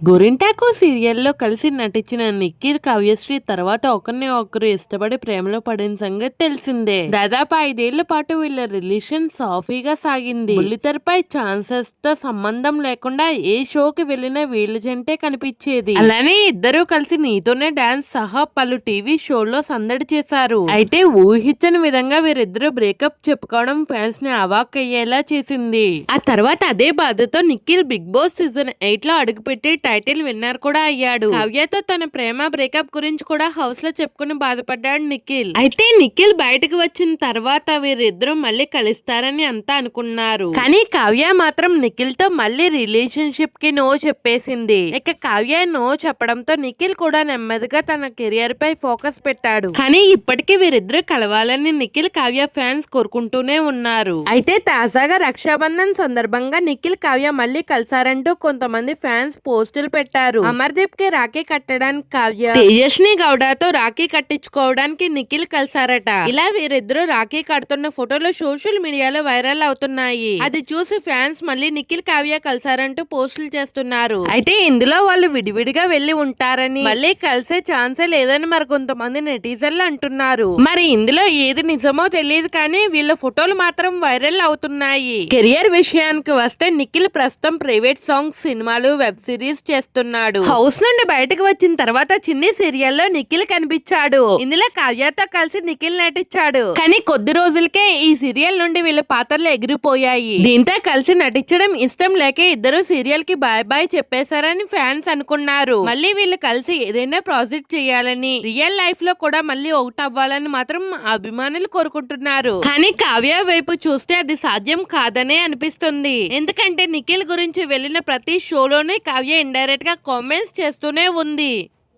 గోరింటాకు సీరియల్లో కలిసి నటించిన నిఖిల్ కావ్యశ్రీ తర్వాత ఒకరిని ఒకరు ఇష్టపడి ప్రేమలో పడిన సంగతి తెలిసిందే. దాదాపు 5 ఏళ్ల పాటు వీళ్ళ రిలేషన్ సాఫీగా సాగింది. బుల్లితెరపై ఛాన్సెస్ తో సంబంధం లేకుండా ఏ షోకి వెళ్ళినా వీళ్ళ జంటే కనిపించేది. అలానే ఇద్దరూ కలిసి నీతోనే డాన్స్ సహా పలు టీవీ షోల్లో సందడి చేశారు. అయితే ఊహించని విధంగా వీరిద్దరూ బ్రేకప్ చెప్పుకోవడం ఫ్యాన్స్ ని అవాక్కయ్యేలా చేసింది. ఆ తర్వాత అదే బాధతో నిఖిల్ బిగ్ బాస్ సీజన్ 8 లో అడుగుపెట్టి టైటిల్ విన్నర్ కూడా అయ్యాడు. కావ్యతో తన ప్రేమ బ్రేకప్ గురించి కూడా హౌస్ లో చెప్పుకుని బాధపడ్డాడు నిఖిల్. అయితే నిఖిల్ బయటకు వచ్చిన తర్వాత వీరిద్దరూ మళ్ళీ కలుస్తారని అంతా అనుకున్నారు. కానీ కావ్య మాత్రం నిఖిల్ తో మళ్ళీ రిలేషన్షిప్ కి నో చెప్పేసింది. ఇక కావ్య నో చెప్పడంతో నిఖిల్ కూడా నెమ్మదిగా తన కెరియర్ పై ఫోకస్ పెట్టాడు. కానీ ఇప్పటికీ వీరిద్దరూ కలవాలని నిఖిల్ కావ్య ఫ్యాన్స్ కోరుకుంటూనే ఉన్నారు. అయితే తాజాగా రక్షాబంధన్ సందర్భంగా నిఖిల్ కావ్య మళ్ళీ కలిసారంటూ కొంతమంది ఫ్యాన్స్ పోస్టులు పెట్టారు. అమర్దీప్ కి రాఖీ కట్టడానికి కావ్య తేజస్వి గౌడతో రాఖీ కట్టించుకోవడానికి నిఖిల్ కలిసారట. ఇలా వీరిద్దరూ రాఖీ కడుతున్న ఫోటోలు సోషల్ మీడియాలో వైరల్ అవుతున్నాయి. అది చూసి ఫ్యాన్స్ మళ్ళీ నిఖిల్ కావ్య కలిసారంటూ పోస్టులు చేస్తున్నారు. అయితే ఇందులో వాళ్ళు విడివిడిగా వెళ్లి ఉంటారని మళ్ళీ కలిసే ఛాన్సే లేదని మరి కొంతమంది నెటిజన్లు అంటున్నారు. మరి ఇందులో ఏది నిజమో తెలియదు కానీ వీళ్ళ ఫోటోలు మాత్రం వైరల్ అవుతున్నాయి. కెరియర్ విషయానికి వస్తే నిఖిల్ ప్రస్తుతం ప్రైవేట్ సాంగ్స్, సినిమాలు, వెబ్ సిరీస్ చేస్తున్నాడు. హౌస్ నుండి బయటకు వచ్చిన తర్వాత చిన్ని సీరియల్లో నిఖిల్ కనిపించాడు. ఇందులో కావ్యతో కలిసి నిఖిల్ నటించాడు. కానీ కొద్ది రోజులకే ఈ సీరియల్ నుండి వీళ్ళ పాత్రలు ఎగిరిపోయాయి. దీంతో కలిసి నటించడం ఇష్టం లేక ఇద్దరు సీరియల్ కి బాయ్ బాయ్ చెప్పేశారని ఫ్యాన్స్ అనుకున్నారు. మళ్ళీ వీళ్ళు కలిసి ఏదైనా ప్రాజెక్ట్ చేయాలని, రియల్ లైఫ్ లో కూడా మళ్ళీ ఒకటి అవ్వాలని మాత్రం అభిమానులు కోరుకుంటున్నారు. కానీ కావ్య వైపు చూస్తే అది సాధ్యం కాదనే అనిపిస్తుంది. ఎందుకంటే నిఖిల్ గురించి వెళ్ళిన ప్రతి షోలోనే కావ్య ఇండైరెక్ట్ గా కామెంట్స్ చేస్తూనే ఉంది.